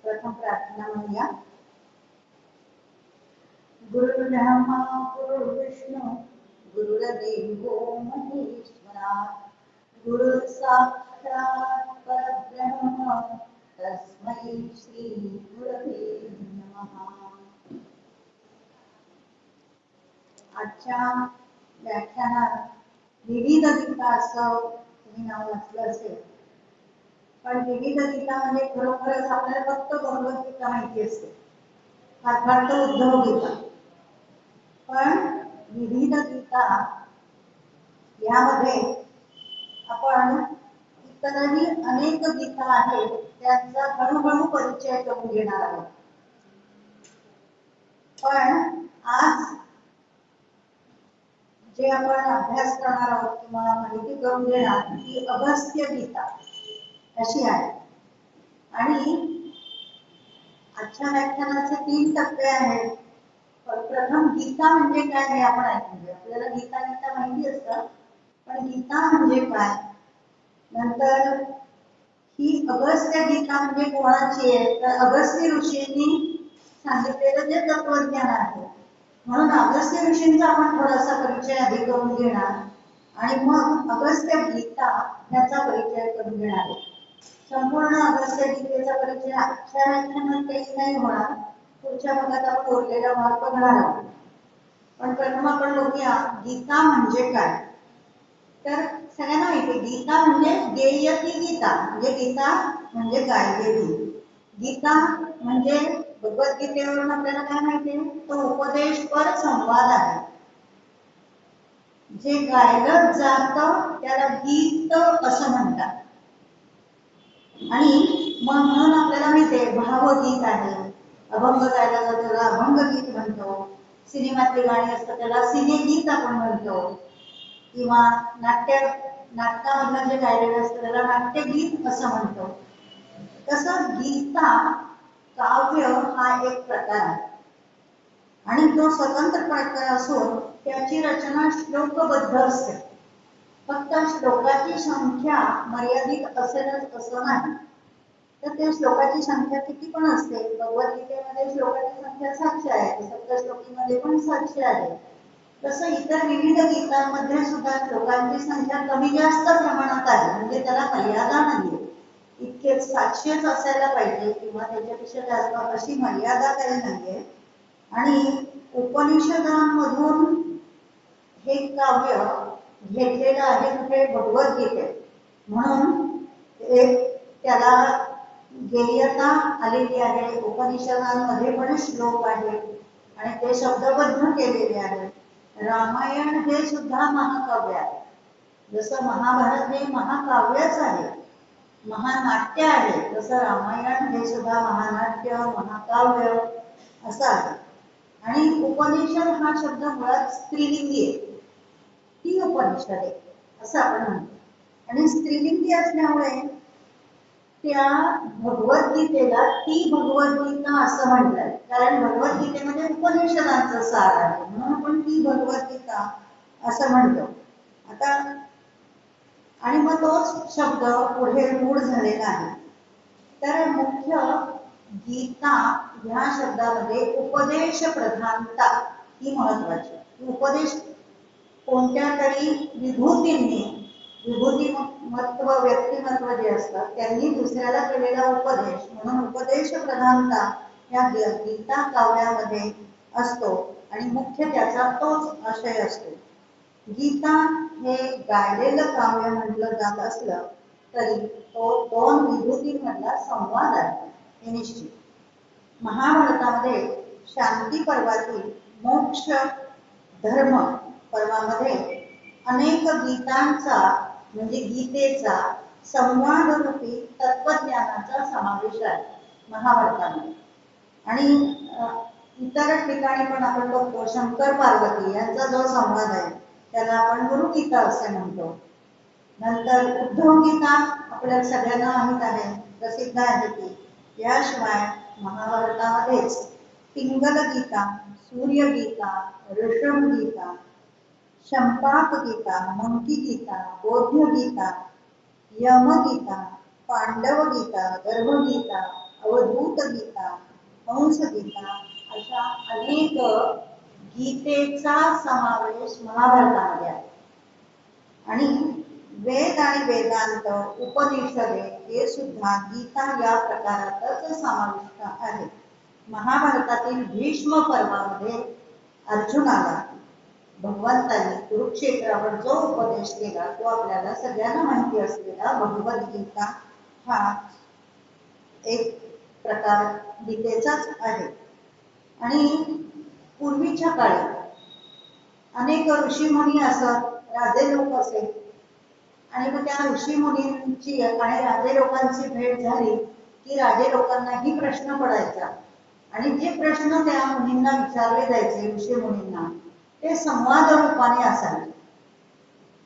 प्रथम प्रार्थना म्हणूया. गुरुर्ब्रह्मा गुरुर्विष्णू गुरुर्देवो महेश्वरा गुरु साक्षात् परब्रह्म तस्मै श्री गुरवे नमः. आजच्या व्याख्यानात विविध गीता असं तुम्ही नाव वाचलं असेल, पण विविध गीता म्हणजे खरोखरच आपल्याला फक्त भगवद्गीता माहिती असते, अर्थात उद्धव गीता. पण विविध गीता यामध्ये आपण इतरही अनेक गीता आहेत त्यांचा हळूहळू परिचय करून घेणार आहोत. पण आज जे आपण अभ्यास करणार आहोत किंवा माहिती करून घेणार ती अगस्त्य गीता अशी आहे. आणि आजच्या व्याख्यानाचे 3 टप्पे आहेत. प्रथम गीता म्हणजे काय हे आपण ऐकून घेऊ. आपल्याला गीता माहिती असतं, पण गीता म्हणजे काय. नंतर ही अगस्त्य गीता म्हणजे कोणाची आहे, तर अगस्त्य ऋषींनी सांगितलेलं जे तत्वज्ञान आहे, म्हणून अगस्त्य ऋषींचा आपण थोडासा परिचय आधी करून घेणार आणि मग अगस्त्य गीता याचा परिचय करून घेणार. संपूर्ण अगस्त्य गीतेचा परिचय आजच्या व्याख्यानात काही नाही होणार, पुढच्या भागात आपण उरलेला भाग बघणार आहोत. पण प्रथम आपण बघूया गीता म्हणजे काय. तर सगळ्यांना माहिती गीता म्हणजे गेयती गीता, म्हणजे गीता म्हणजे गायलेली. गीता म्हणजे भगवद्गीतेवरून आपल्याला काय माहिती आहे, तो उपदेशपर संवाद आहे. जे गायलं जातं त्याला गीत असं म्हणतात. आणि मग म्हणून आपल्याला माहिती आहे भावगीत आहे, अभंग गायला जातो त्याला अभंग गीत म्हणतो, सिनेमातली गाणी असतात त्याला सिनेगीत आपण म्हणतो, किंवा नाटकामधलं जे गायलेलं असतं त्याला नाट्यगीत असं म्हणतो. तसं गीता काव्य हा एक प्रकार आहे आणि तो स्वतंत्र प्रकार असून त्याची रचना श्लोकबद्ध असते. फक्त श्लोकाची संख्या मर्यादित असेलच असं नाही. तर ते श्लोकाची संख्या किती पण असते. भगवद्गीतेमध्ये श्लोकाची संख्या 700 आहे, सप्तश्लोकीमध्ये पण 700 आहे. तसं इतर विविध गीतांमध्ये सुद्धा श्लोकांची संख्या कमी जास्त प्रमाणात आहे, म्हणजे त्याला मर्यादा नाहीये. इतके 700च असायला पाहिजे किंवा त्याच्यापेक्षा जास्त अशी मर्यादा काही नाहीये. आणि उपनिषदांमधून हे काव्य घेतलेलं आहे कुठे, भगवद्गीतेत. म्हणून त्याला गेयता आलेली आहे. उपनिषदांमध्ये पण श्लोक आहेत आणि ते शब्दबद्ध केलेले आहेत. रामायण हे सुद्धा महाकाव्य आहे. जसं महाभारत हे महाकाव्यच आहे, महानाट्य आहे, तसं रामायण हे सुद्धा महानाट्य महाकाव्य असं आहे. आणि उपनिषद हा शब्द मुळात स्त्रीलिंगी आहे, ती उपनिषद आहे असं आपण म्हणतो. आणि स्त्रीलिंगी असल्यामुळे त्या भगवद्गीतेला ती भगवद्गीता असं म्हणतात, कारण भगवद्गीतेमध्ये उपनिषदांचं सार आहे, म्हणून आपण ती भगवद्गीता असं म्हणतो. आता आणि मग तोच शब्द पुढे रूढ झालेला आहे. तर मुख्य गीता ह्या शब्दामध्ये उपदेश प्रधानता ही महत्वाची. उपदेश कोणत्या तरी विभूतींनी, विभूतिमत्व व्यक्तिमत्व जे असतात त्यांनी दुसऱ्याला केलेला उपदेश, म्हणून उपदेश प्रधानता या गीता काव्यामध्ये असतो आणि मुख्य त्याचा तोच आशय असतो. गीता हे गायलेलं काव्य म्हटलं जात असलं तरी तो 2 विभूतींमधला संवाद आहे हे निश्चित. महाभारतामध्ये शांती पर्वातील मोक्ष धर्म पर्वामध्ये अनेक गीतांचा म्हणजे गीतेचा संवाद रूपी तत्वज्ञानाचा समावेश आहे महाभारतामध्ये. आणि इतर ठिकाणी पण आपण बघतो शंकर पार्वती यांचा जो संवाद आहे त्याला आपण गुरुगीता असे म्हणतो. नंतर उद्धव गीता आपल्याला सगळ्यांना माहित आहे, प्रसिद्ध आहे ती. याशिवाय महाभारतामध्येच पिंगल गीता, सूर्य गीता, ऋषभ गीता, शंपाक गीता, मंकी गीता, बौद्ध गीता, यम गीता, पांडव गीता, गर्भ गीता, अवधूत अवधूत गीता, हंस गीता अशा अनेक गीतेचा समावेश महाभारतामध्ये आहे. आणि वेद आणि वेदांत, उपनिषदे हे सुद्धा गीता या प्रकारातच समाविष्ट आहे. महाभारतातील भीष्म पर्वामध्ये अर्जुनाला भगवंतांनी कुरुक्षेत्रावर जो उपदेश केला तो आपल्याला सगळ्यांना माहिती असलेला भगवद्गीता हा एक प्रकार गीतेचाच आहे. आणि पूर्वीच्या काळी अनेक ऋषीमुनी असत, राजे लोक असे, आणि मग त्या ऋषीमुनींची आणि राजे लोकांची भेट झाली की राजे लोकांनाही प्रश्न पडायचा आणि जे प्रश्न त्या मुनींना विचारले जायचे ऋषीमुनींना ते संवाद रूपाने असावे.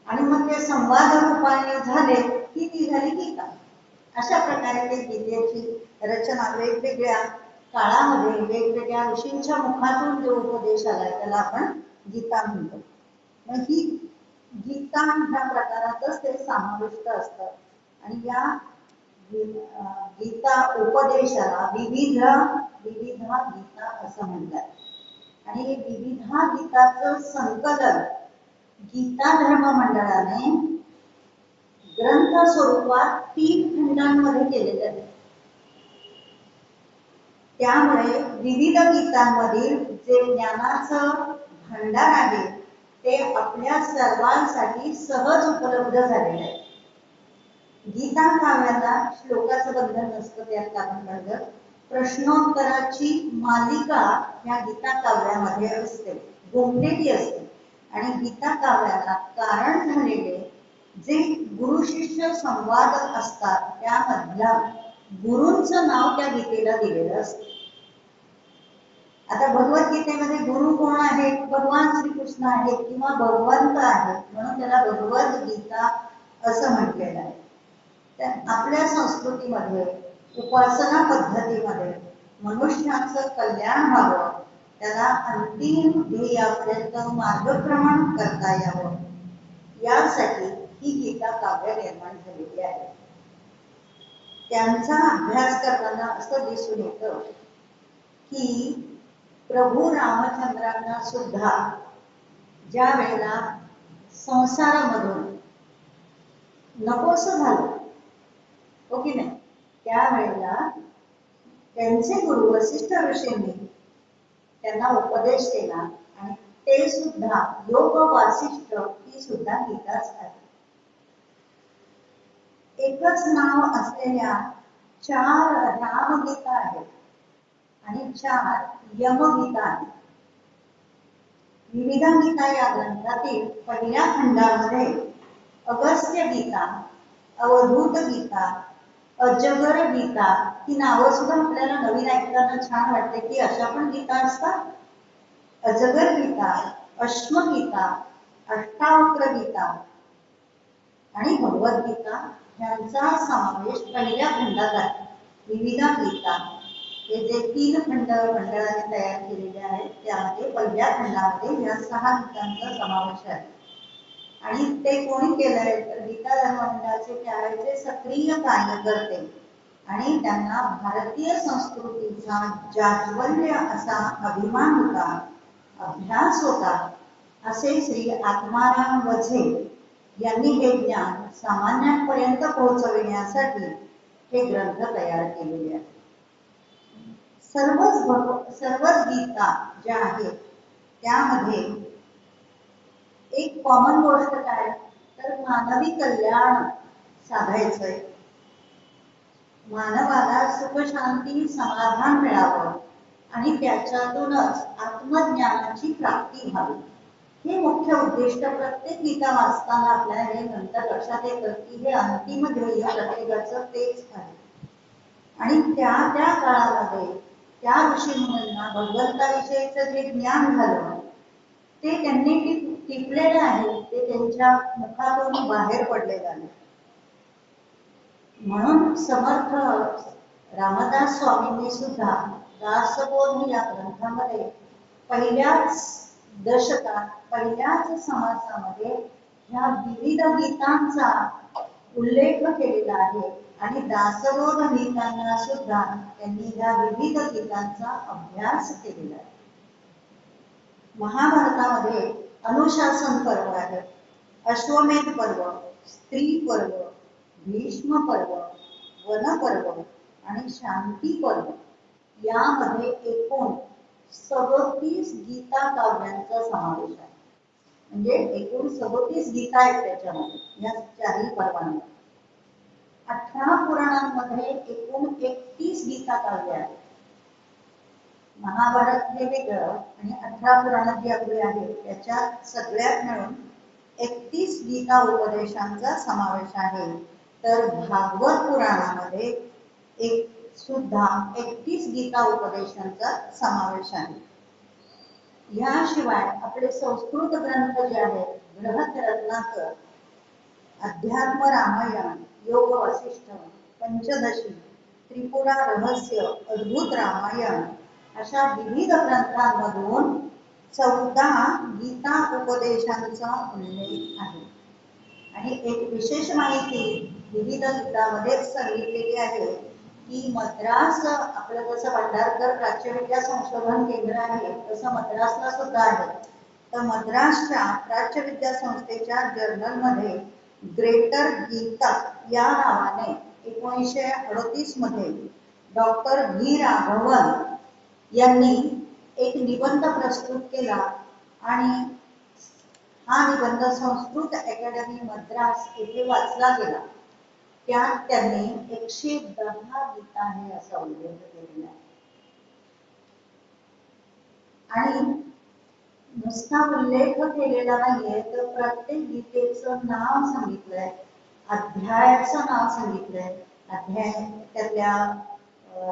आणि मग ते संवाद रूपाने झाले की ती झाली गीता. अशा प्रकारे ते गीतेची रचना वेगवेगळ्या काळामध्ये वेगवेगळ्या ऋषींच्या मुखातून जो उपदेश आलाय त्याला आपण गीता म्हणतो. मग ही गीता ह्या प्रकारातच ते समाविष्ट असतं. आणि या गीता उपदेशाला विविधा गीता असं म्हणतात. आणि हे विविधा गीताचं संकलन गीता धर्म मंडळाने ग्रंथ स्वरूपात 3 खंडांमध्ये केलेले आहे. त्यामुळे विविध गीतांमधील जे ज्ञानाचं भांडार आहे ते आपल्या सर्वांसाठी सहज उपलब्ध झालेले आहे. गीता काव्याला श्लोकाचं बंधन नसतं, त्यात आपण पाहिलं प्रश्नोत्तराची मालिका या गीता काव्यामध्ये असते, गुंफलेली असते. आणि गीता काव्याला कारण झालेले जे गुरु शिष्य संवाद असतात त्यामधल्या गुरूंचं नाव त्या गीतेला दिलेलं असतं. आता भगवद्गीतेमध्ये गुरु कोण आहे? भगवान श्रीकृष्ण आहेत किंवा भगवंत आहेत, म्हणून त्याला भगवद्गीता असं म्हटलेलं आहे. तर आपल्या संस्कृतीमध्ये उपासना पद्धतीमध्ये मनुष्याचं कल्याण व्हावं, त्याला अंतिम ध्येयापर्यंत मार्गक्रमण करता यावं, यासाठी ही गीता काव्य निर्माण झालेली आहे. त्यांचा अभ्यास करताना असं दिसून येतं की प्रभू रामचंद्रांना सुद्धा ज्या वेळेला संसारामधून नकोसं झालं हो की नाही, त्यावेळेला त्यांचे गुरु वसिष्ठ ऋषींनी त्यांना उपदेश केला. आणि ते सुद्धा योग वासिष्ठ ही सुद्धा गीताच आहे. एकच नाव असलेल्या 4 रामगीता आहेत आणि 4 यमगीता आहेत. विविध गीता या ग्रंथातील पहिल्या खंडामध्ये अगस्त्य गीता, अवधूत गीता, अजगर गीता ही नावं सुद्धा आपल्याला नवीन ऐकताना छान वाटते की अशा पण गीता असतात. अजगर गीता, अश्वगीता, अष्टावक्र गीता आणि भगवद्गीता यांचा समावेश पहिल्या खंडात आहे. विविध गीता हे जे 3 खंड मंडळाने तयार केलेले आहेत त्यामध्ये पहिल्या खंडामध्ये या 6 गीतांचा समावेश आहे. आणि ते कोणी केलंय तर गीता धर्म मंडळाचे त्यावेळेचे सक्रिय कार्यकर्ते आणि त्यांना भारतीय संस्कृतीचा जाज्वल्य असा अभिमान होता, अभ्यास होता, असे श्री आत्माराम वझे यांनी हे ज्ञान सामान्यांपर्यंत पोहोचविण्यासाठी हे ग्रंथ तयार केलेले आहेत. सर्वच गीता ज्या आहेत त्यामध्ये एक कॉमन गोष्ट काय तर मानवी कल्याण साधायचंय, मानवाला सुख शांती समाधान मिळावं आणि त्याच्यातूनच आत्मज्ञानाची प्राप्ती व्हावी, हे मुख्य उद्दिष्ट प्रत्येक गीता वाचताना आपल्याला हे नंतर लक्षात येतं की हे अंतिम ध्येय प्रत्येकाचं तेच आहे. आणि त्या काळामध्ये त्या ऋषीमुनींना भगवंताविषयीचं जे ज्ञान झालं ते त्यांनी टिपलेलं आहे, ते त्यांच्या मुखातून बाहेर पडलेलं आहे. म्हणून समर्थ रामदास स्वामींनी सुद्धा दासबोध या ग्रंथामध्ये पहिल्याच दशकात पहिल्याच समासामध्ये ह्या विविध गीतांचा उल्लेख केलेला आहे आणि दासबोध लिहिताना सुद्धा त्यांनी या विविध गीतांचा अभ्यास केलेला आहे. महाभारतामध्ये अनुशासन पर्व आहे, अश्वमेध पर्व, स्त्री पर्व, भीष्म पर्व, वन पर्व आणि शांती पर्व यामध्ये एकूण 37 गीता काव्यांचा समावेश आहे. म्हणजे एकूण 37 गीता आहेत त्याच्यामध्ये या चारही पर्वांमध्ये. 18 पुराणांमध्ये एकूण 31 गीता काव्य आहेत. महाभारत हे वेगळं आणि 18 पुराण जी आपली आहेत त्याच्यात सगळ्यात मिळून 31 गीता उपदेशांचा समावेश आहे. तर भागवत पुराणामध्ये एक सुद्धा 31 गीता उपदेशांचा समावेश आहे. याशिवाय आपले संस्कृत ग्रंथ जे आहेत, बृहत रत्नाकर, अध्यात्म रामायण, योग वसिष्ठ, पंचदशी, त्रिपुरा रहस्य, अद्भुत रामायण अशा विविध ग्रंथांमधून 14 गीता उपदेशांचा उल्लेख आहे. आणि एक विशेष माहिती विविध गीतामध्ये सांगितलेली आहे की मद्रास, आपलं जसं भंडारकर प्राच्यविद्या संशोधन केंद्र आहे तसं मद्रासला सुद्धा आहे. तर मद्रासच्या प्राच्यविद्या संस्थेच्या जर्नलमध्ये ग्रेटर गीता या नावाने 1938 मध्ये डॉक्टर व्ही राघवन यांनी एक निबंध प्रस्तुत केला आणि हा निबंध संस्कृत अकॅडमी मद्रास येथे वाचला गेला. त्यात त्यांनी 110 गीता आहे असा उल्लेख केलेला आहे. आणि नुसता उल्लेख केलेला नाहीये तर प्रत्येक गीतेचं नाव सांगितलंय, अध्यायाचं नाव सांगितलंय, अध्याय त्यातल्या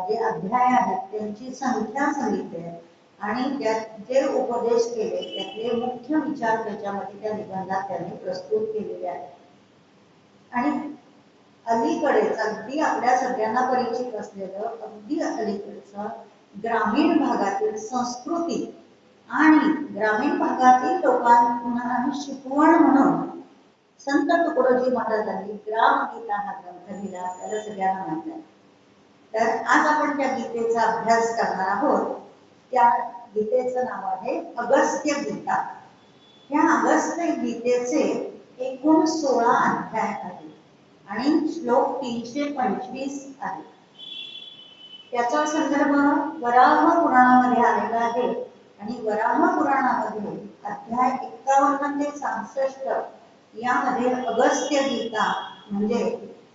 जे अध्याय आहेत त्यांची संख्या सांगितली आहे आणि त्यात जे उपदेश केले त्यातले मुख्य विचार त्याच्यामध्ये त्या निबंधात त्यांनी प्रस्तुत केलेले आहेत. आणि अलीकडेच अगदी आपल्या सगळ्यांना परिचित असलेलं अगदी अलीकडचं ग्रामीण भागातील संस्कृती आणि ग्रामीण भागातील लोकांना शिकवण म्हणून संत तुकडोजी महाराजांनी ग्रामगीता हा ग्रंथ लिहिला, त्याला सगळ्यांना माहिती आहे. तर आज आपण त्या गीतेचा अभ्यास करणार आहोत. त्या गीतेचं नाव आहे अगस्त्य गीता. या अगस्त्य गीतेचे एकूण 16 अध्याय आहेत आणि श्लोक 325 आहेत. त्याचा संदर्भ वराह पुराणामध्ये आलेला आहे आणि वराह पुराणामध्ये अध्याय 51 ते 66 यामध्ये अगस्त्य गीता म्हणजे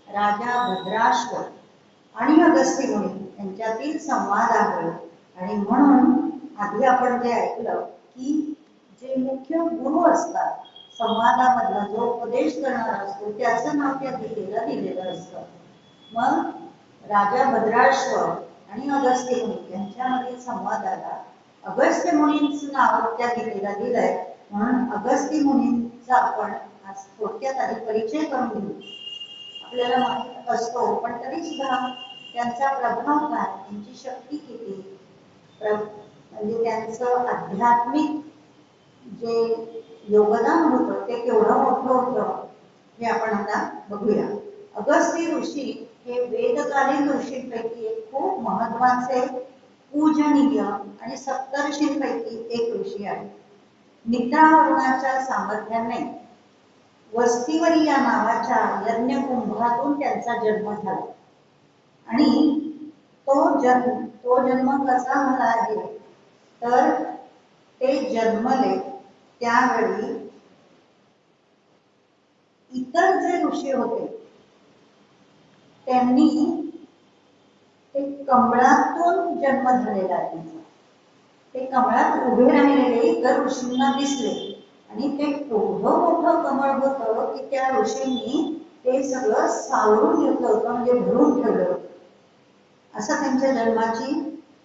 राजा भद्राश्व आणि अगस्त्य मुनी यांच्यातील संवाद आहे. आणि म्हणून आधी आपण जे ऐकलं की जे मुख्य गुरु असतात संवादामधला जो उपदेश करणारा असतो त्याचं नाव त्या गीतेला दिलेलं असतं. मग राजा भद्राश्व आणि अगस्त्य मुनी यांच्यामधील संवादाला अगस्त्य मुनींचं नाव त्या गीतेला दिलंय. म्हणून अगस्त्य मुनींचा आपण आज थोडक्यात आधी परिचय करून घेऊ. आपल्याला माहित असतो पण तरी सुद्धा त्यांचा प्रभाव काय, त्यांची शक्ती किती, म्हणजे त्यांचं आध्यात्मिक जे योगदान होतं ते केवढं मोठं होतं हे आपण आता बघूया. अगस्त्य ऋषी हे वेदकालीन ऋषींपैकी एक खूप महत्वाचे पूजनीय आणि सप्तर्षींपैकी एक ऋषी आहे. निद्रावरणाच्या सामर्थ्याने वस्तीवरी या नावाच्या यज्ञकुंभातून त्यांचा जन्म झाला. आणि तो जन्म कसा झाला आहे तर ते जन्मले त्यावेळी इतर जे ऋषी होते त्यांनी ते कमळातून जन्म झालेला आहे. ते कमळात उभे राहिलेले इतर ऋषींना दिसले आणि ते एवढं मोठं कमळ होतं की त्या ऋषींनी ते सगळं सावरून घेतलं होतं, म्हणजे भरून ठेवलं होतं. असं त्यांच्या जन्माची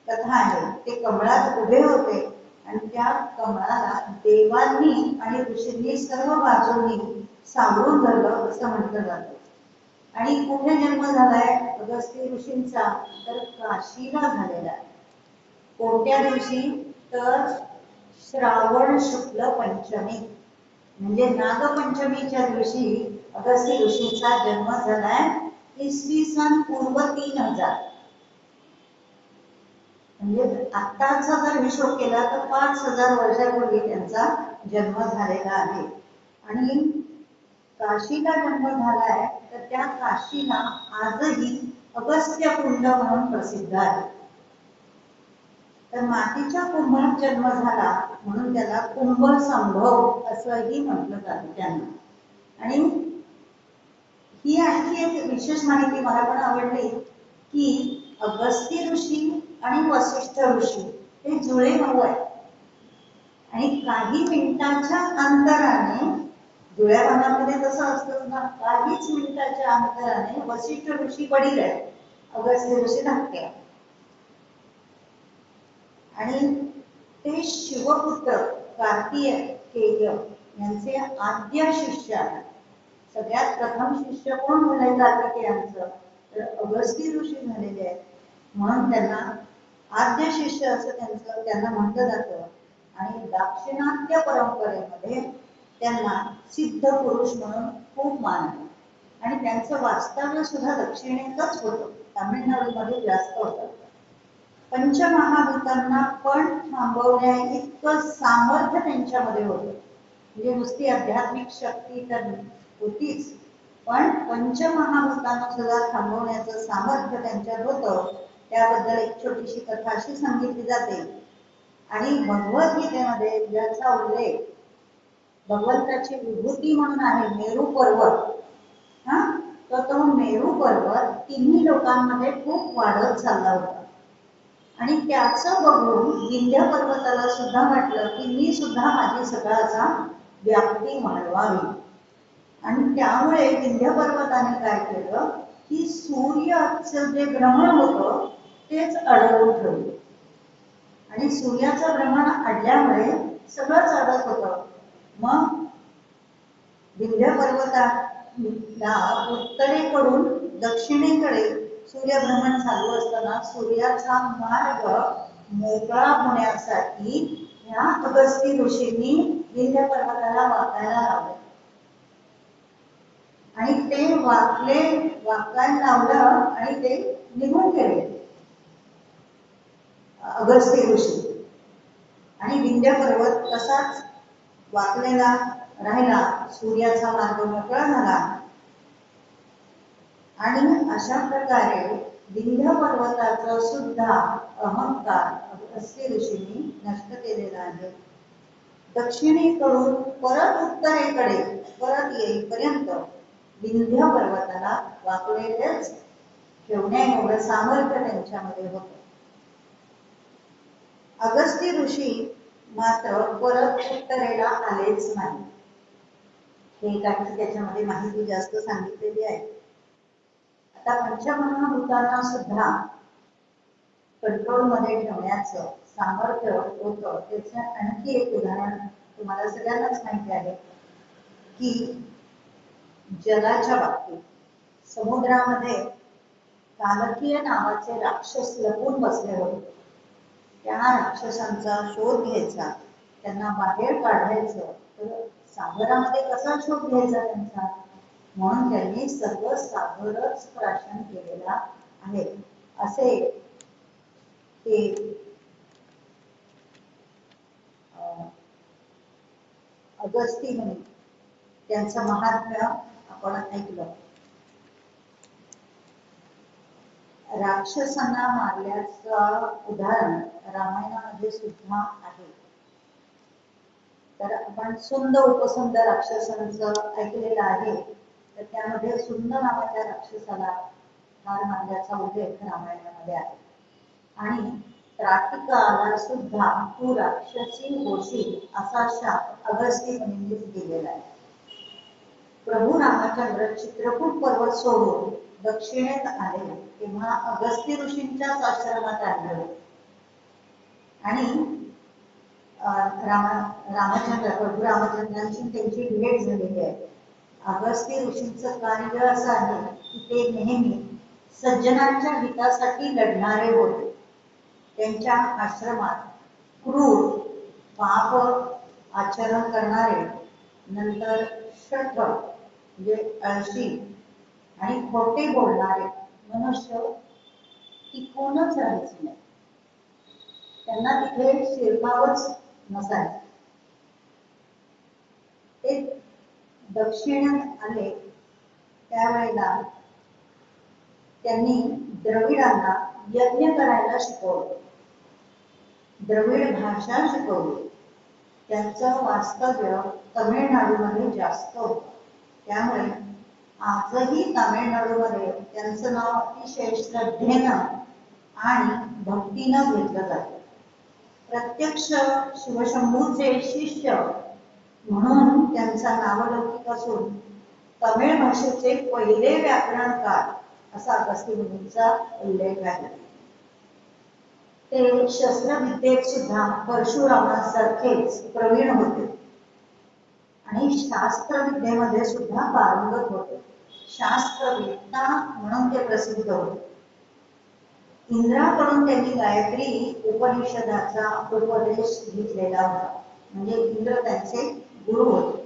कथा आहे. ते कमळात उभे होते आणि त्या कमळाला देवांनी आणि ऋषींनी सर्व बाजूंनी सावरून धरलं असं म्हटलं जातं. आणि कुठे जन्म झालाय अगस्त्य ऋषींचा तर काशीला झालेला आहे. कोणत्या दिवशी तर श्रावण शुक्ल पंचमी म्हणजे नागपंचमीच्या दिवशी अगस्त्य ऋषींचा जन्म झालाय इसवी सन पूर्व 3000, म्हणजे आत्ताचा जर हिशोब केला तर 5000 वर्षापूर्वी त्यांचा जन्म झालेला आहे. आणि काशीला जन्म झालाय तर त्या काशीला आजही अगस्त्य कुंड म्हणून प्रसिद्ध आहे. तर मातीच्या कुंभात जन्म झाला म्हणून त्याला कुंभ संभव असंही म्हटलं जातं त्यांना. आणि ही आणखी एक विशेष माहिती मला पण आवडली की अगस्त्य ऋषी आणि वसिष्ठ ऋषी हे जुळे भाऊ आहेत. आणि काही मिनिटांच्या अंतराने, जुळ्या भावामध्ये तसं असतं ना, काहीच मिनिटाच्या अंतराने वसिष्ठ ऋषी वडील आहेत, अगस्त्य ऋषी धाकटे. आणि ते शिवपुत्र कार्तिकेय यांचे आद्य शिष्य आहेत. सगळ्यात प्रथम शिष्य कोण झाले कार्तिकेयांचं, तर अगस्त्य ऋषी झालेले आहेत. म्हणून त्यांना आद्य शिष्य असं त्यांना म्हटलं जातं. आणि दाक्षिणात्य परंपरेमध्ये त्यांना सिद्ध पुरुष म्हणून खूप मान आहे. आणि त्यांचं वास्तव्य सुद्धा दक्षिणेतच होतं, तामिळनाडूमध्ये जास्त होतं. पंचमहाभूतांना पण थांबवण्या इतकं सामर्थ्य त्यांच्यामध्ये होतं. म्हणजे नुसती आध्यात्मिक शक्ती तर होतीच, पण पंचमहाभूतांना सुद्धा थांबवण्याचं सामर्थ्य त्यांच्यात होतं. त्याबद्दल एक छोटीशी कथा अशी सांगितली जाते. आणि भगवद्गीतेमध्ये ज्याचा उल्लेख भगवंताची विभूती म्हणून आहे, मेरू पर्वत, तर तो मेरू पर्वत तिन्ही लोकांमध्ये खूप वाढत चालला होता. आणि त्याचं बघून विंध्य पर्वताला सुद्धा वाटलं की मी सुद्धा माझी सकाळचा व्याप्ती वाढवावी. आणि त्यामुळे विंध्य पर्वताने काय केलं की सूर्याचं जे भ्रमण होतं तेच अडवून ठेवलं. आणि सूर्याचं भ्रमण अडल्यामुळे सगळंच अडत होतं. मग विंध्य पर्वताला उत्तरेकडून दक्षिणेकडे सूर्यभ्रमण चालू असताना सूर्याचा मार्ग मोकळा होण्यासाठी ह्या अगस्त्य ऋषींनी विंध्य पर्वताला वाकायला लावले. आणि ते वाकायला लावलं आणि ते निघून गेले अगस्त्य ऋषी. आणि विंध्य पर्वत तसाच वाकलेला राहिला, सूर्याचा मार्ग मोकळा झाला. आणि अशा प्रकारे विंध्य पर्वताचा सुद्धा अहंकार अगस्त्य ऋषींनी नष्ट केलेला आहे. दक्षिणेकडून परत उत्तरेकडे परत येईपर्यंत विंध्य पर्वताला वाकलेलेच ठेवण्या एवढं सामर्थ्य त्यांच्यामध्ये होतं. अगस्त्य ऋषी मात्र परत उत्तरेला आलेच नाही. हे काही त्याच्यामध्ये माहिती जास्त सांगितलेली आहे. आता पंचमहाभूतांना सुद्धा कंट्रोल मध्ये ठेवण्याचं सामर्थ्य होतं. त्याचं आणखी एक उदाहरण तुम्हाला सगळ्यांनाच माहिती आहे की जलाच्या बाबतीत समुद्रामध्ये कालकीय नावाचे राक्षस लपून बसले होते. त्या राक्षसांचा शोध घ्यायचा, त्यांना बाहेर काढायचं, तर सागरामध्ये कसा शोध घ्यायचा त्यांचा, म्हणून त्यांनी सर्व सागरच प्राशन केलेला आहे. असे ते अगस्त्य मुनी, त्यांचं महात्म्य आपण ऐकलं. राक्षसांना मारल्याचं उदाहरण रामायणामध्ये सुद्धा आहे. तर आपण सुंद उपसुंद राक्षसांचं ऐकलेलं आहे. तर त्यामध्ये सुंद नावाच्या राक्षसाला ठार मारल्याचा उल्लेख रामायणामध्ये आहे. आणि त्राटिकाला सुद्धा तू राक्षसी होशील असा शाप अगस्त्य मुनींनीच दिलेला आहे. प्रभू रामचंद्र चित्रकूट पर्वत सोडून दक्षिणेत आले तेव्हा अगस्त्य ऋषींच्याच आश्रमात आले. आणि प्रभू रामचंद्रांची त्यांची भेट झालेली आहे. अगस्त्य ऋषींचं कार्य असं आहे की ते नेहमी सज्जनांच्या हितासाठी लढणारे होते. त्यांच्या आश्रमात क्रूर पाप आचरण करणारे, नंतर शठ म्हणजे आळशी आणि खोटे बोलणारे मनुष्य टिकूनच राहायचे नाही. त्यांना तिथे शिरकावच नसायचं. ते दक्षिणेत आले त्यावेळेला त्यांनी द्रविडांना यज्ञ करायला शिकवलं, द्रविड भाषा शिकवली. त्यांचं वास्तव्य तमिळनाडूमध्ये जास्त होतं. त्यामुळे आजही तामिळनाडूमध्ये त्यांचं नाव अतिशय श्रद्धेनं आणि भक्तीनं घेतलं जातं. प्रत्यक्ष शिवशंभूचे शिष्य म्हणून त्यांचा नावलौकिक असून तमिळ भाषेचे पहिले व्याकरणकार असा अगस्त्यमुनींचा उल्लेख आहे. ते शस्त्रविद्येत सुद्धा परशुरामांसारखेच प्रवीण होते आणि शास्त्रविद्येमध्ये सुद्धा पारंगत होते. शास्त्रवेत्ता म्हणून ते प्रसिद्ध होते. इंद्राकडून त्यांनी गायत्री उपनिषदाचा उपदेश घेतलेला होता, म्हणजे इंद्र त्यांचे गुरु होते.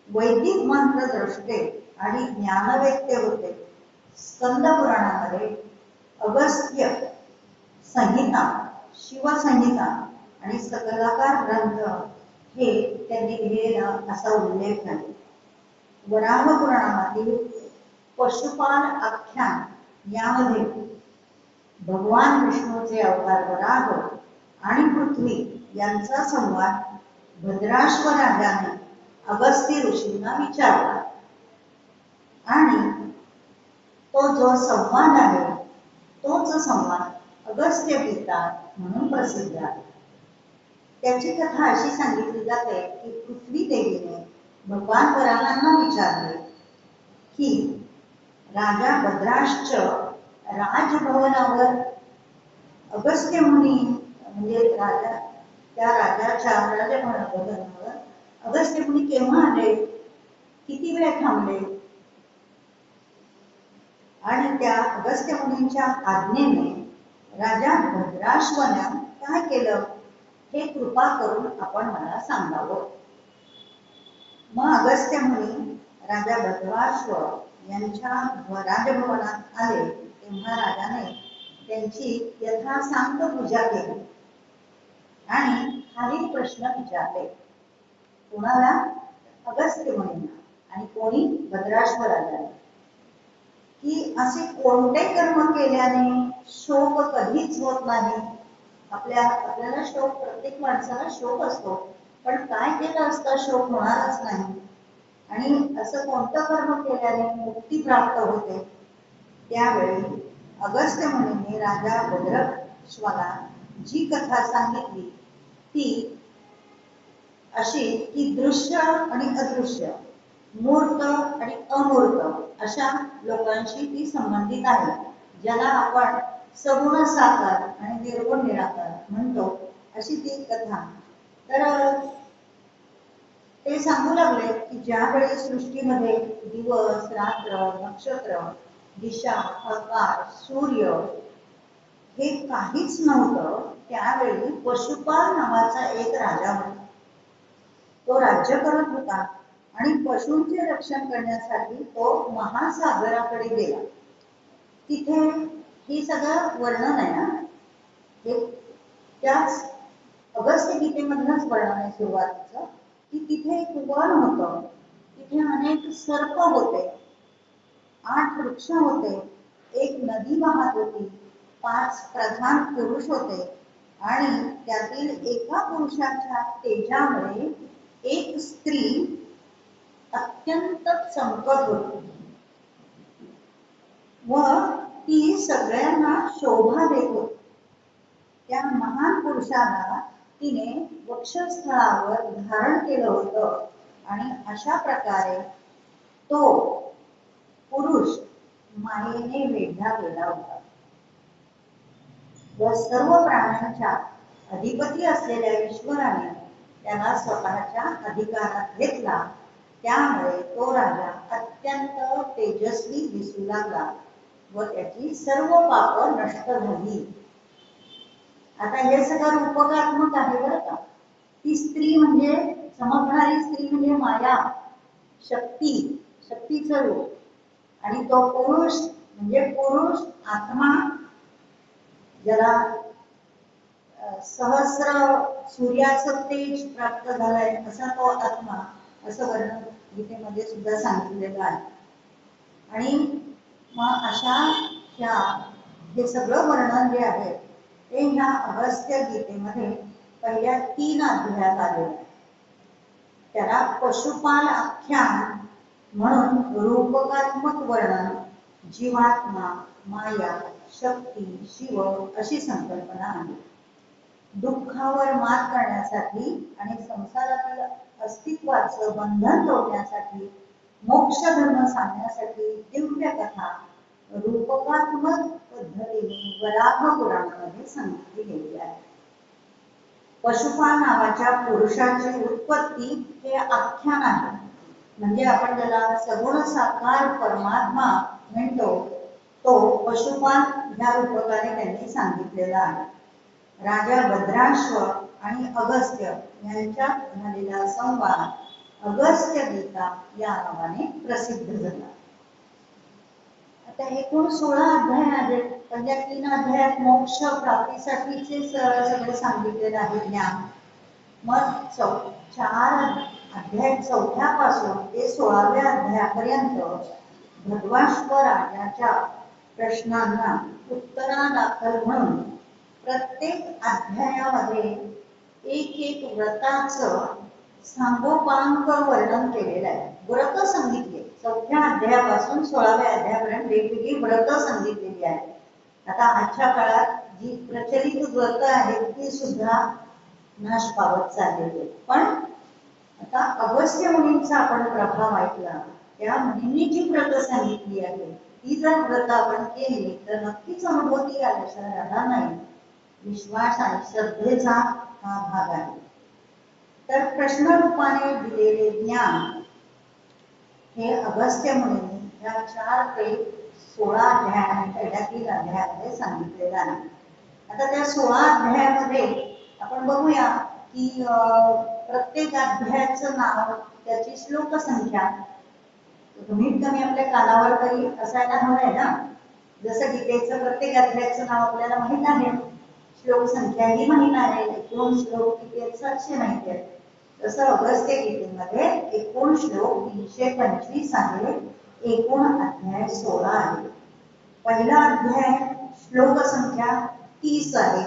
वैदिक मंत्र द्रष्टे आणि ज्ञानवेत्ते होते. स्कंद पुराणामध्ये अगस्त्य संहिता, शिवसंहिता आणि सकलाकार ग्रंथ हे त्यांनी लिहिलेला असा उल्लेख आहे. वराह पुराणातील पशुपाल आख्यान यामध्ये भगवान विष्णूचे अवतार वराह आणि पृथ्वी यांचा संवाद भद्राश्व राजाने अगस्त्य ऋषींना विचारला आणि तो जो संवाद आहे तोच संवाद अगस्त्य गीता म्हणून प्रसिद्ध आहे. त्याची कथा अशी सांगितली जाते की पृथ्वी देवीने भगवान वराहांना विचारले की राजा भद्राश्च राजभवनावर अगस्त्य मुनी म्हणजे राजा त्या राजाच्या राजभवनावर अगस्त्य मुनी केव्हा आले, किती वेळ थांबले आणि त्या अगस्त्य मुनींच्या आज्ञेने राजा भद्राश्वने काय केलं हे कृपा करून आपण मला सांगावं. मग अगस्त्य मुनी राजा भद्राश्व यांच्या राजभवनात आले तेव्हा राजाने त्यांची यथासांग पूजा केली आणि खालील प्रश्न विचारले. कोणाला? अगस्त्य मुनींना. आणि कोणी? भद्राश्व राजाने. की असे कोणते कर्म केल्याने शोक कधीच होत नाही. आपल्याला शोक, प्रत्येक माणसाला शोक असतो, पण काय केलं असता शोक होणारच नाही. आणि असं कोणतं कर्म केल्याने मुक्ती प्राप्त होते. त्यावेळी अगस्त्य मुनींनी राजा भद्राश्वाला जी कथा सांगितली ती अशी की दृश्य आणि अदृश्य, मूर्त आणि अमूर्त अशा लोकांशी ती संबंधित आहे, ज्याला आपण सगुण साकार आणि निर्गुण निराकार म्हणतो, अशी ती कथा. तर ते सांगू लागले की ज्यावेळी सृष्टीमध्ये दिवस, रात्र, नक्षत्र, दिशा, आकाश, सूर्य हे काहीच नव्हतं, त्यावेळी पशुपाल नावाचा एक राजा होता. तो राज्य करत होता आणि पशूंचे रक्षण करण्यासाठी तो महासागराकडे गेला. तिथे ही सगळं वर्णन आहे ना, हे त्याच अगस्त्य गीतेमधूनच वर्णन आहे सुरुवातीचं, की तिथे एक वन होतं, तिथे अनेक सर्प होते, 8 वृक्ष होते, एक नदी वाहत होती, 5 प्रधान पुरुष होते आणि त्यातील एका पुरुषाच्या तेजामुळे एक स्त्री अत्यंत चमकत होती व ती सगळ्यांना शोभा देत होती. त्या महान पुरुषाला तिने वक्षस्थळावर धारण केलं होतं आणि अशा प्रकारे तो पुरुष मायेने वेढला गेला होता व सर्व प्राण्यांच्या अधिपती असलेल्या ईश्वराने त्याला स्वतःच्या अधिकारात घेतला. त्यामुळे तो राजा अत्यंत तेजस्वी दिसू लागला व त्याची सर्व पाप नष्ट झाली. आता हे सगळं रूपकात्मक आहे बरं का. ती स्त्री म्हणजे चमकणारी स्त्री म्हणजे माया, शक्ती, शक्तीचं रूप. आणि तो पुरुष म्हणजे पुरुष आत्मा, ज्याला सहस्र सूर्याचं तेज प्राप्त झालंय असा तो आत्मा, असं वर्णन गीतेमध्ये सुद्धा सांगितलेलं आहे. आणि मग अशा ह्या हे सगळं वर्णन जे आहे ते ह्या अगस्त्य गीतेमध्ये पहिल्या 3 अध्यायात आलेलं आहे. त्याला पशुपाल आख्यान म्हणून रूपकात्मक वर्णन, जीवात्मा, माया, शक्ती, शिव अशी संकल्पना आहे. दुःखावर मात करण्यासाठी आणि संसारातील अस्तित्वाचं बंधन तोडण्यासाठी, मोक्ष धर्म सांगण्यासाठी दिव्य कथा रूपकात्मक पद्धतीने वराह पुराणामध्ये सांगितली गेली आहे. पशुपाल नावाच्या पुरुषाची उत्पत्ती हे आख्यान आहे. म्हणजे आपण ज्याला सगुण साकार परमात्मा म्हणतो तो पशुपाल ह्या रूपकाने त्यांनी सांगितलेला आहे. राजा भद्राश्व आणि अगस्त्य यांच्यात झालेला संवाद अगस्त्य गीता या नावाने प्रसिद्ध झाला. आता एकूण 16 अध्याय आहेत. पहिल्या 3 अध्यायात मोक्ष प्राप्तीसाठीचे सगळे सांगितलेले आहे ज्ञान. मग 4 अध्याय 4थ्या पासून ते 16व्या अध्यायापर्यंत भद्राश्व राजाच्या प्रश्नांना उत्तरादाखल म्हणून प्रत्येक अध्यायामध्ये एक व्रताचं सांगोपांग वर्णन केलेलं आहे. व्रत सांगितले 4थ्या अध्यायापासून 16व्या अध्यायापर्यंत वेगवेगळी व्रत सांगितलेली आहेत. आता आजच्या काळात जी प्रचलित व्रत आहेत ती सुद्धा नाश पावत चाललेली. पण आता अगस्त्य मुनींचा आपण प्रभाव ऐकला, त्या मुनींनी जी व्रत सांगितली आहे ती जर व्रत आपण केली तर नक्कीच अनुभूती आल्याशिवाय राहणार नाही. विश्वास आणि श्रद्धेचा हा भाग आहे. तर प्रश्न रूपाने दिलेले ज्ञान हे अगस्त्य मुनींनी या 4 ते 16 अध्यायांनी पहिल्या 3 अध्यायामध्ये सांगितलेलं आहे. आता त्या 16 अध्यायामध्ये आपण बघूया की प्रत्येक अध्यायाचं नाव, त्याची श्लोक संख्या कमीत कमी आपल्या कानावर तरी असायला हवंय ना. जसं गीतेचं प्रत्येक अध्यायाचं नाव आपल्याला माहित आहे, श्लोक संख्या ही माहित आहे, एकूण श्लोक किती आहेत 700 माहिती आहेत. तसं अगस्त्य गीतेमध्ये एकूण श्लोक 325 आहे. एकूण अध्याय 16 आहे. पहिला अध्याय श्लोक संख्या 30 आहे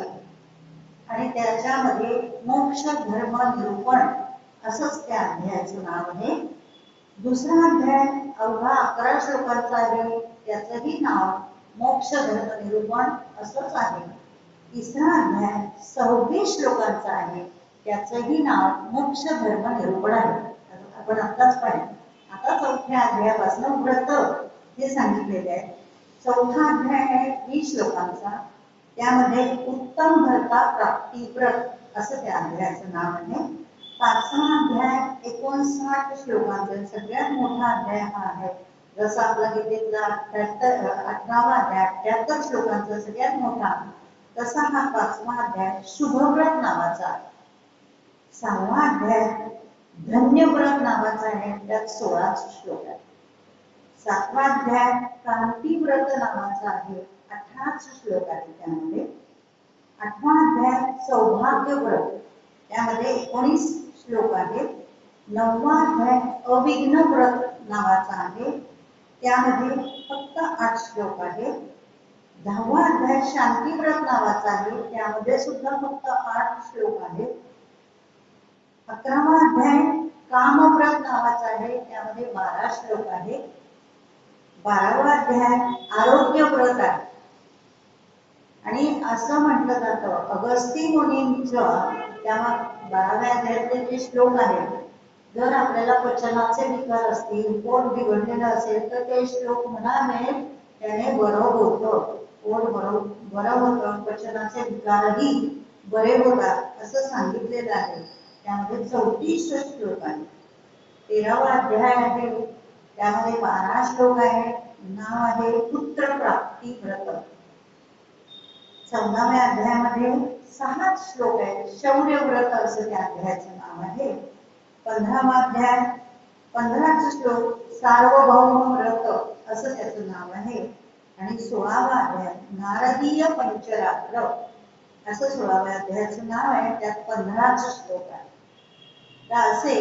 आणि त्याच्यामध्ये मोक्ष धर्म निरूपण असंच त्या अध्यायाचं नाव आहे. दुसरा अध्याय अवघा 11 श्लोकांचा आहे, त्याचंही नाव मोक्ष धर्म निरूपण असंच आहे. तिसरा अध्याय 26 श्लोकांचा आहे, त्याचंही नाव मोक्ष धर्म निरूपण आहे. आपण आताच पाहिलं. आता 4थ्या अध्यायापासून व्रत हे सांगितलेले आहे. 4था अध्याय आहे 20 श्लोकांचा, त्यामध्ये उत्तम भरता प्राप्ती व्रत असं त्या अध्यायाचं नाव आहे. 5वा अध्याय 59 श्लोकांचा, सगळ्यात मोठा अध्याय हा आहे. जसा आपला गीतेतला 18वा अध्याय 78 श्लोकांचा सगळ्यात मोठा, तसा हा 5वा अध्याय शुभव्रत नावाचा आहे. 6वा अध्याय धन्यव्रत नावाचा आहे, त्यात 16 श्लोक आहेत. 7वा अध्याय क्रांतिव्रत नावाचा आहे, 18 श्लोक आहेत त्यामध्ये. 8वा अध्याय सौभाग्यव्रत, त्यामध्ये 19 श्लोक आहेत. 9वा अध्याय अविघ्न व्रत नावाचा आहे, त्यामध्ये फक्त 8 श्लोक आहेत. 10वा अध्याय शांतिव्रत नावाचा आहे, त्यामध्ये सुद्धा फक्त 8 श्लोक आहेत. 11वा अध्याय कामव्रत नावाचा आहे, त्यामध्ये 12 श्लोक आहेत. 12वा अध्याय आरोग्य व्रत आहे. आणि असं म्हटलं जातं अगस्ती मुनींचं त्या 12व्या अध्यायातले जे श्लोक आहेत, जर आपल्याला पचनाचे विकार असतील, पोट बिघडलेलं असेल तर ते श्लोक म्हणावे, त्याने बरं होतं, पोट बरं होतं, पचनाचे विकारही बरे होतात असं सांगितलेलं आहे. त्यामध्ये 34 श्लोक आहेत. 13वा अध्याय आहे, त्यामध्ये 12 श्लोक आहे. नाव आहे पुत्र प्राप्ती व्रत. 14व्या अध्यायामध्ये 6 श्लोक आहेत, शौर्य व्रत असं त्या अध्यायाचं नाव आहे. 15वा अध्याय 15 श्लोक सार्वभौम व्रत असं त्याचं नाव आहे. आणि 16वा अध्याय नारदीय पंचरात्र असं 16व्या अध्यायाचं नाव आहे. त्यात 15 श्लोक आहे. तर असे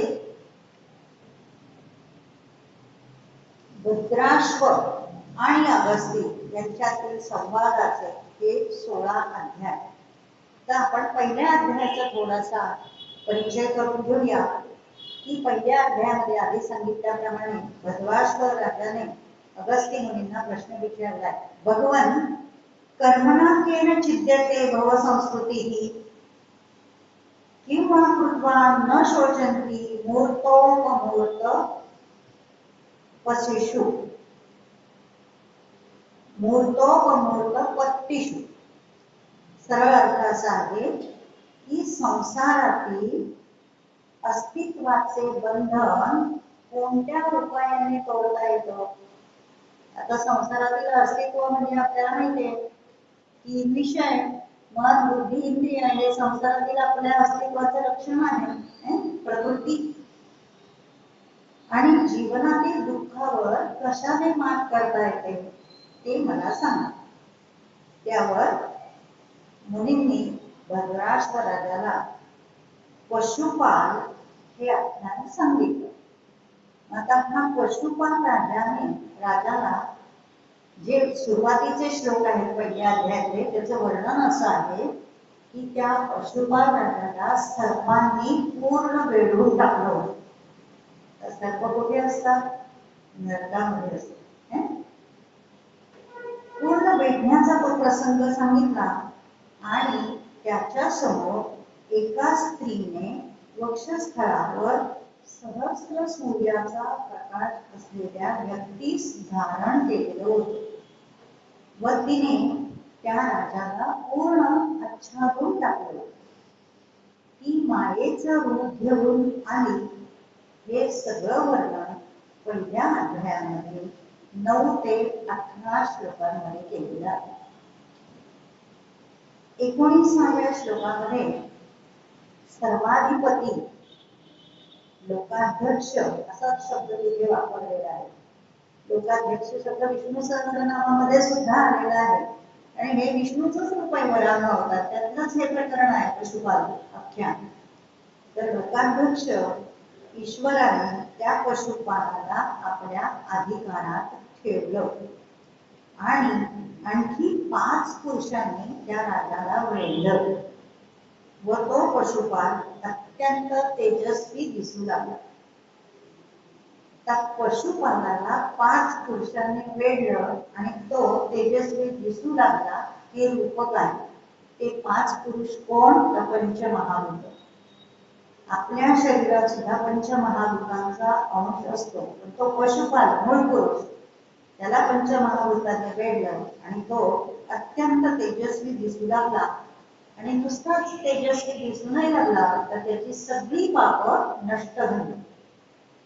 भद्राश्व आणि अगस्ती यांच्यातील संवादाचे हे 16 अध्याय. तर आपण पहिल्या अध्यायाचा थोडासा परिचय करून घेऊया. की पहिल्या अध्यायामध्ये आधी सांगितल्याप्रमाणे भद्राश्व राजाने अगस्त्य मुनींना प्रश्न विचारलाय. भगवान कर्मणा केन चिद्यते भव संस्कृती किंवा कृत्वा न शोचन्ति मूर्तोपमूर्त पशेषु मूर्तोपमूर्त पत्तीषु. सरळ अर्थ असा आहे की संसारातील अस्तित्वाचे बंधन कोणत्या उपायाने तोडता येतं. आता संसारातील अस्तित्व म्हणजे आपल्याला माहितीये की विषय मन बुद्धी इंद्रिय हे संसारातील आपल्या अस्तित्वाचं लक्षण आहे, प्रवृत्ती. आणि जीवनातील दुःखावर कशाने मात करता येते ते मला सांगा. त्यावर मुनींनी भद्राश्व राजाला पशुपाल हे आख्यान सांगितलं. आता हा पशुपाल राजाला जे सुरुवातीचे श्लोक आहेत पहिल्या अध्यायातले त्याचं वर्णन असं आहे की त्या पशुपाल राजाला सर्पांनी पूर्ण वेढून टाकलं होतं. सर्प कुठे असतात? नरकामध्ये असतात. पूर्ण वेढण्याचा तो प्रसंग सांगितला. आणि त्याच्या समोर एका स्त्रीने वक्षस्थळावर सहस्र सूर्याचा प्रकाश असलेल्या व्यक्तीस धारण केलेलं होतं. व तिने त्या राजाला पूर्ण आच्छादून टाकलं. ती मायेचं रूप घेऊन आली. हे सगळं वर्णन पहिल्या अध्यायामध्ये 9 ते 18 श्लोकांमध्ये केलेलं आहे. 19व्या श्लोकामध्ये सर्वाधिपती लोकाध्यक्ष असा शब्द तिथे वापरलेला आहे. लोकाध्यक्ष शब्द विष्णू सहस्रनामामध्ये सुद्धा आलेला आहे. आणि हे विष्णूचंच रूप आहे वराह अवतार. त्यातलंच हे प्रकरण आहे पशुपाल आख्यान. तर लोकाध्यक्ष ईश्वराने त्या पशुपालाला आपल्या अधिकारात ठेवलं. आणि आणखी 5 पुरुषांनी त्या राजाला वेढलं. व तो पशुपाल अत्यंत तेजस्वी दिसू लागला. त्या पशुपालाला 5 पुरुषांनी वेढलं आणि तो तेजस्वी दिसू लागला. हे रूप काय? ते 5 पुरुष कोण? तर पंचमहाभूत. आपल्या शरीरात सुद्धा पंचमहाभूतांचा अंश असतो. पण तो पशुपाल मूळ पुरुष त्याला पंचमहाभूताने वेढलं आणि तो अत्यंत तेजस्वी दिसू लागला. आणि नुसताच तेजस्वी दिसू नाही लागला तर त्याची सगळी पापं नष्ट झाली.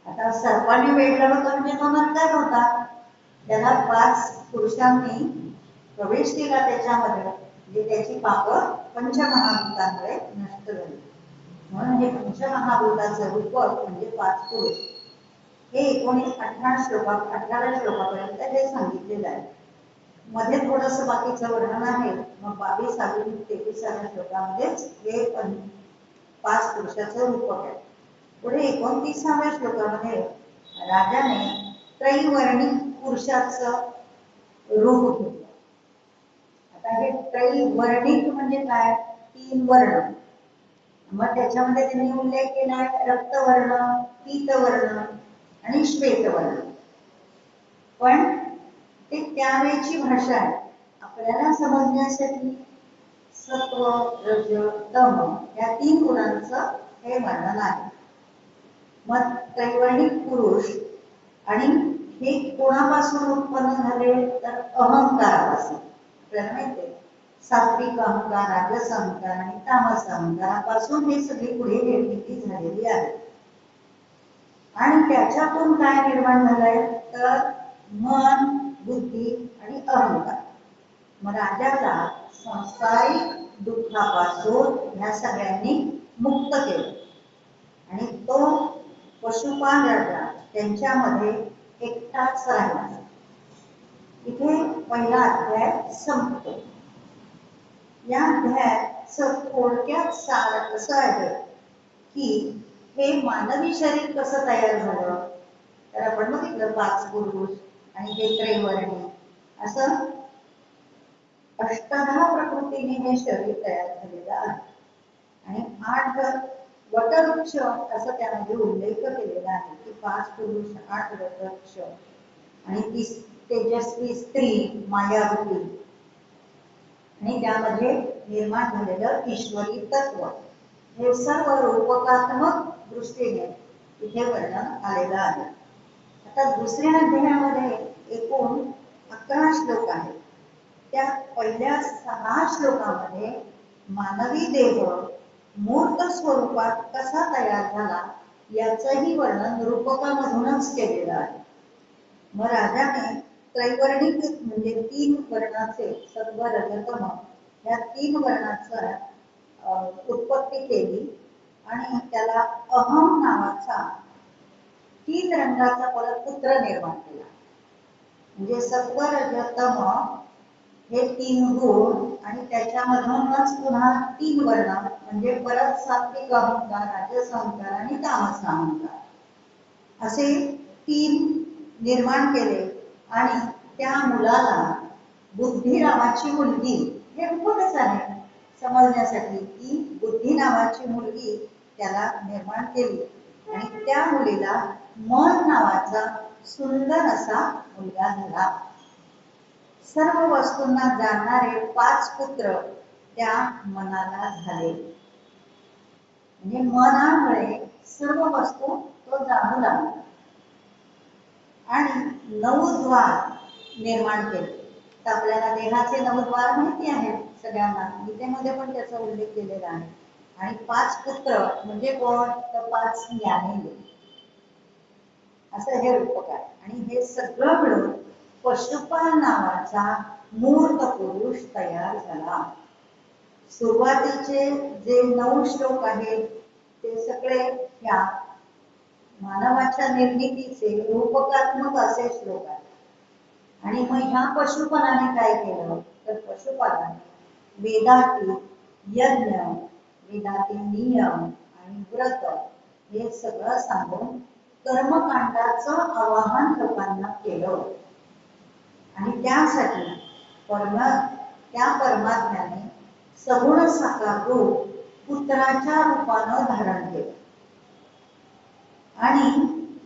आता सर्पाने वेढलं होतं म्हणजे तो नरकात होता. त्याला 5 पुरुषांनी प्रवेश केला त्याच्यामध्ये. म्हणजे त्याची पापं पंचमहाभूतांमुळे नष्ट झाली. म्हणून हे पंचमहाभूताचं रूप म्हणजे 5 पुरुष. हे 18व्या श्लोकापर्यंत हे सांगितलेलं आहे. मध्ये थोडंसं बाकीचं वर्णन आहे. मग 22 आणि 23व्या श्लोकामध्येच हे 5 पुरुषाचं रूप आहे. पुढे 29व्या श्लोकामध्ये राजाने त्रैवर्णिक पुरुषाचं रूप घेतलं. आता हे त्रैवर्णिक म्हणजे काय? 3 वर्ण. मग त्याच्यामध्ये त्यांनी उल्लेख केलाय रक्तवर्ण, पीतवर्ण आणि श्वेतवर्ण. पण ते त्यावेळची भाषा आहे. आपल्याला समजण्यासाठी सत्व रज तम या 3 गुणांचं हे वर्णन आहे. मग त्रैवर्णिक पुरुष आणि हे कोणापासून उत्पन्न झाले तर अहंकारापासून. आपल्याला माहिती आहे सात्विक अहंकार, राजस अहंकार आणि तामस अहंकारापासून हे सगळी पुढे निर्मिती झालेली आहे. आणि त्याच्यातून काय निर्माण झालंय तर मन, बुद्धी आणि अहंकार. मग राजाला संसारिक दुःखापासून ह्या सगळ्यांनी मुक्त केलं. आणि तो पशुपाल राजा त्यांच्यामध्ये एकटाच राहिला. इथे पहिला अध्याय संपतो. या अध्यायाचं थोडक्यात सार असं आहे की हे मानवी शरीर कसं तयार झालं. तर आपण बघितलं 5 पुरुष आणि हे त्रैवर्णी असं अष्टधा प्रकृतीने हे शरीर तयार झालेलं आहे. आणि 8 वटवृक्ष असं त्यामध्ये उल्लेख केलेला आहे की 5 पुरुष 8 वटवृक्ष आणि 30 तेजस्वी स्त्री मायावती आणि त्यामध्ये निर्माण झालेलं ईश्वरी तत्व हे सर्व रूपकात्मक दृष्टीने इथे वर्णन आलेलं आहे. आता दुसऱ्या अध्यायामध्ये एकूण 11 श्लोक आहेत. त्या पहिल्या 6 श्लोकामध्ये मानवी देह मूर्त स्वरूपात कसा तयार झाला याचंही वर्णन रूपकामधूनच केलेलं आहे. मग राजाने त्रैवर्णिक म्हणजे 3 वर्णाचे सत्व रजतम या 3 वर्णाचा उत्पत्ती केली आणि त्याला अहम नावाचा 3 रंगाचा परत पुत्र निर्माण केला. म्हणजे सत्व रजतम हे 3 गुण आणि त्याच्यामधूनच पुन्हा 3 वर्ण म्हणजे परत सात्विक अहंकार, राजस अहंकार आणि तामस अहंकार असे 3 निर्माण केले. आणि त्या मुलाला बुद्धी नावाची मुलगी हे रूपकच आहे समजण्यासाठी की बुद्धी नावाची मुलगी त्याला निर्माण केली आणि त्या मुलीला मन नावाचा सुंदर असा मुलगा झाला. सर्व वस्तूंना जाणणारे 5 पुत्र त्या मनाला झाले. म्हणजे मनामुळे सर्व वस्तू तो जाणू लागला आणि 9 द्वार निर्माण केले. तर आपल्याला देहाचे 9 द्वार माहिती आहेत सगळ्यांना, गीतेमध्ये पण त्याचा उल्लेख केलेला आहे. आणि 5 पुत्र म्हणजे कोण तर 5 ज्ञानेंद्रिय असं हे रूपक आहे. आणि हे सगळं मिळून पशुपाल नावाचा मूर्त पुरुष तयार झाला. सुरुवातीचे जे 9 श्लोक आहेत ते सगळे ह्या मानवाच्या निर्मितीचे रूपकात्मक असे श्लोक आहेत. आणि मग ह्या पशुपालाने काय केलं तर पशुपालाने वेदातील यज्ञ, वेदातील नियम आणि व्रत हे सगळं सांगून कर्मकांडाचं आवाहन लोकांना केलं. आणि त्यासाठी त्या परमात्म्याने सगुण साकार रूप पुत्राच्या रूपानं धारण केलं. आणि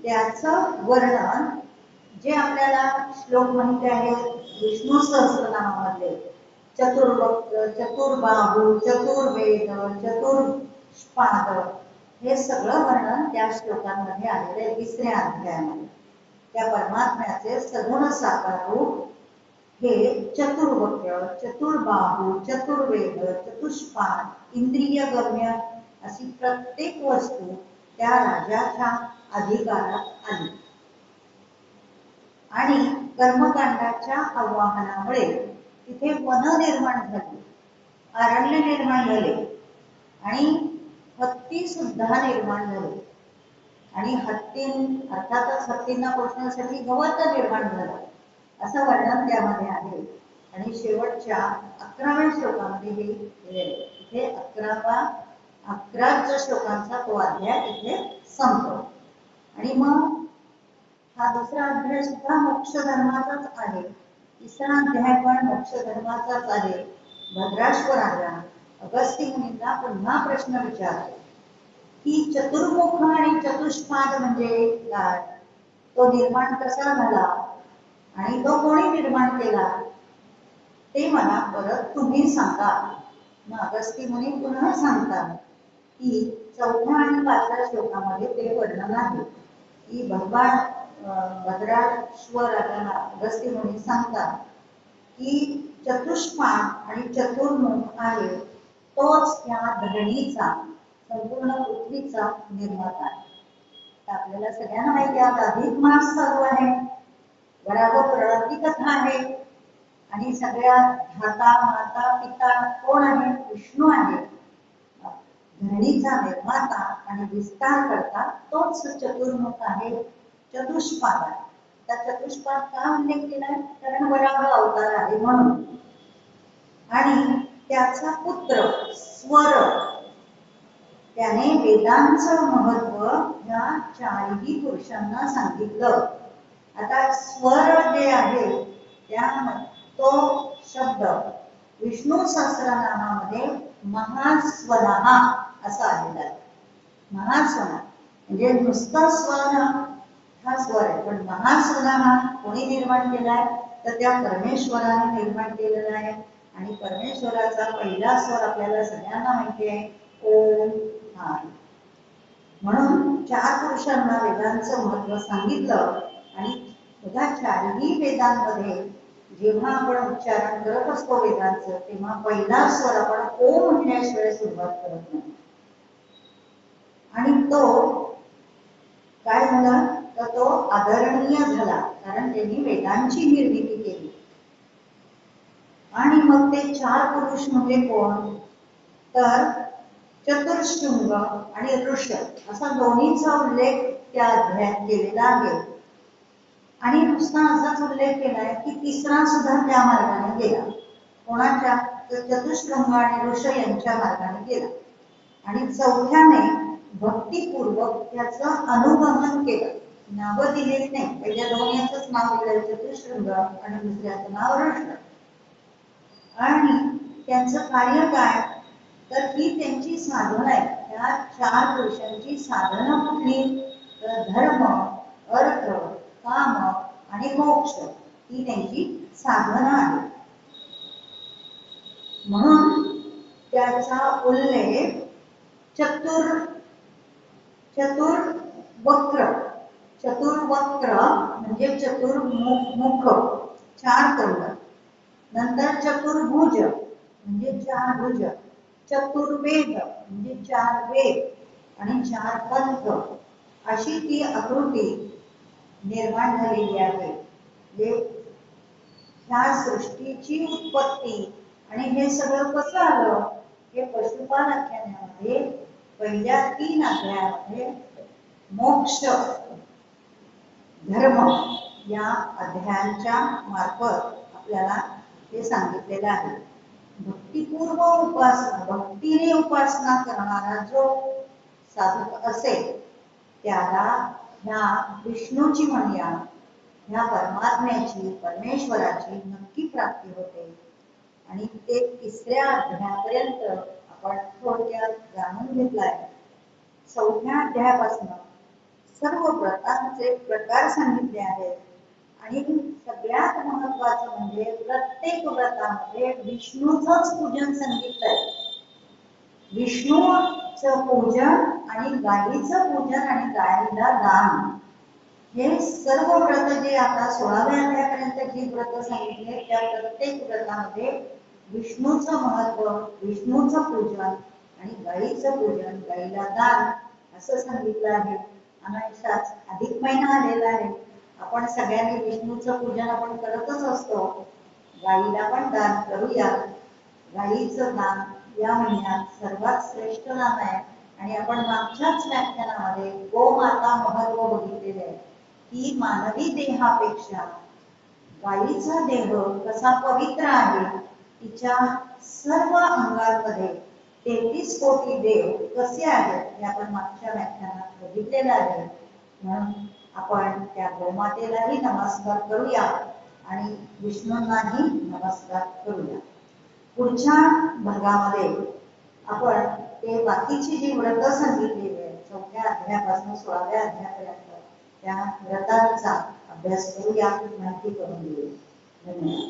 त्याचं वर्णन जे आपल्याला श्लोक माहिती आहे विष्णू सहस्रनामामध्ये चतुर्वक्त्र, चतुर्बाहू, चतुर्वेद, चतुष्पाद हे सगळं वर्णन त्या श्लोकांमध्ये आलेलं आहे. 3ऱ्या अध्यायामध्ये त्या परमात्म्याचे सगुण साकार रूप हे चतुर्वक्त्र, चतुर्बाहू, चतुर्वेद, चतुष्पाद, इंद्रिय गम्य अशी प्रत्येक वस्तू त्या राजाच्या अधिकारात आली. आणि कर्मकांडाच्या आवाहनामुळे तिथे वन निर्माण झाली, अरण्य निर्माण झाले आणि हत्ती सुद्धा निर्माण झाले. आणि अर्थातच हत्तींना पोषण्यासाठी गवत निर्माण झालं असं वर्णन त्यामध्ये आहे. आणि शेवटच्या 11व्या श्लोकामध्ये हे दिलेले. इथे 11 श्लोकांचा तो अध्याय इथे संपतो. आणि मग हा दुसरा अध्याय सुद्धा मोक्ष धर्माचाच आहे. 3रा अध्याय पण मोक्ष धर्माचाच आहे. भद्राश्व राजा अगस्त्य मुनींना पुन्हा प्रश्न विचारतो की चतुर्मुख आणि चतुष्पाद म्हणजे काय, तो निर्माण कसा झाला आणि तो कोणी निर्माण केला ते मला परत तुम्ही सांगा. मग अगस्त्य मुनी पुन्हा सांगतात की 4थ्या आणि 5व्या श्लोकामध्ये ते वर्णन आहे की भगवान भद्राश्व राजाला अगस्त्य मुनी सांगतात की चतुष्पाद आणि चतुर्मुख आहे तोच त्या धरणीचा संपूर्ण पृथ्वीचा निर्माता आहे. आपल्याला सगळ्यांना माहिती आहे अधिक मास चालू आहे, बराबर प्रणती कथा आहे आणि सगळ्या धाता माता पिता कोण आहे विष्णू आहे. धरणीचा निर्माता आणि विस्तार करता तोच चतुर्मुख आहे, चतुष्पाद आहे. आता चतुष्पाद का उल्लेख केलाय? कारण वराह अवतार आहे म्हणून. आणि त्याचा पुत्र स्वर, त्याने वेदांचं महत्व या चारही पुरुषांना सांगितलं. आता स्वर जे आहे त्या तो शब्द विष्णू सहस्रनामामध्ये महास्वरः असा आलेला आहे. महास्वर म्हणजे नुसता स्वर हा स्वर आहे, पण महास्वरः कोणी निर्माण केलाय? तर त्या परमेश्वराने निर्माण केलेला आहे. आणि परमेश्वराचा पहिला स्वर आपल्याला सगळ्यांना माहिती आहे, ओम हा. म्हणून चार पुरुषांना वेदांचं महत्व सांगितलं. आणि बघा चारही वेदांमध्ये जेव्हा आपण उच्चारण करत असतो वेदांचं, तेव्हा पहिला स्वर आपण ओम म्हणण्याशिवाय सुरुवात करत नाही. आणि तो काय झाला? तर तो आदरणीय झाला, कारण त्यांनी वेदांची निर्मिती केली. आणि मग ते चार पुरुष म्हणजे कोण? तर चतुर्शृंग आणि ऋष असा दोन्हीचा उल्लेख त्या अध्यायात केलेला आहे. आणि नुसता असाच उल्लेख केलाय की तिसरा सुद्धा त्या मार्गाने गेला. कोणाच्या? चतुर्शृंग आणि ऋष यांच्या मार्गाने गेला. आणि चौथ्याने भक्तिपूर्वक त्याचं अनुगमन केलं. नावं दिलेली नाही, पहिल्या दोन याचंच नाव दिलं चतुर्शृंग आणि दुसऱ्याचं नाव ऋष. आणि त्यांचं कार्य काय? तर ही त्यांची साधना आहे. त्या चार पुरुषांची साधना कुठली? तर धर्म, अर्थ, काम आणि मोक्ष ही त्यांची साधना आहे. म्हणून त्याचा उल्लेख चतुर्वक्र म्हणजे चतुर्मुख चार तोंड, नंतर चतुर्भुज म्हणजे चार भुज, चतुर्वेद म्हणजे चार वेद आणि चार पंथ, अशी ती आकृती निर्माण झालेली आहे. ह्या सृष्टीची उत्पत्ती आणि हे सगळं कसं आलं? हे पशुपाल आख्यानामध्ये पहिल्या 3 अध्यायामध्ये मोक्ष धर्म या अध्यायांच्या मार्फत आपल्याला हे सांगितलेलं आहे. भक्तिपूर्व उपासना, भक्तीने उपासना करणारा जो साधक असेल त्याला ह्या विष्णूची म्हणूया, ह्या परमात्म्याची, परमेश्वराची नक्की प्राप्ती होते. आणि ते तिसऱ्या अध्यायापर्यंत आपण थोडक्यात जाणून घेतलाय. चौथ्या अध्यायापासून सर्व व्रतांचे प्रकार सांगितले आहेत. आणि सगळ्यात महत्वाचं म्हणजे प्रत्येक व्रतामध्ये विष्णूचंच पूजन सांगितलंय. विष्णूचं पूजन आणि गायीचं पूजन आणि गायीला दान, हे सर्व व्रत जे आता 16व्या अध्यायापर्यंत जी व्रत सांगितले त्या प्रत्येक व्रतामध्ये विष्णूचं महत्व, विष्णूचं पूजन आणि गायीचं पूजन, गायीला दान असं सांगितलं आहे. अनायासाच अधिक महिना आलेला आहे. आपण सगळ्यांनी विष्णूचं पूजन आपण करतच असतो. गायीला पण दान करूया. गायीचं दान या महिन्यात सर्वात श्रेष्ठ दान आहे. आणि आपण मागच्याच व्याख्यानामध्ये गोमाता महत्व बघितलेले आहे की मानवी देहापेक्षा गायीचा देह कसा पवित्र आहे, तिच्या सर्व अंगांमध्ये 33 कोटी देव कसे आहेत हे आपण मागच्या व्याख्यानात बघितलेलं आहे. म्हणून आपण त्या गोमातेलाही नमस्कार करूया आणि विष्णूंनाही नमस्कार करूया. पुढच्या भागामध्ये आपण ते बाकीची जी व्रत सांगितलेली आहे 4व्या अध्यायापासून 16व्या अध्यायापर्यंत त्या व्रतांचा अभ्यास करूया, माहिती करून घेऊया. धन्यवाद.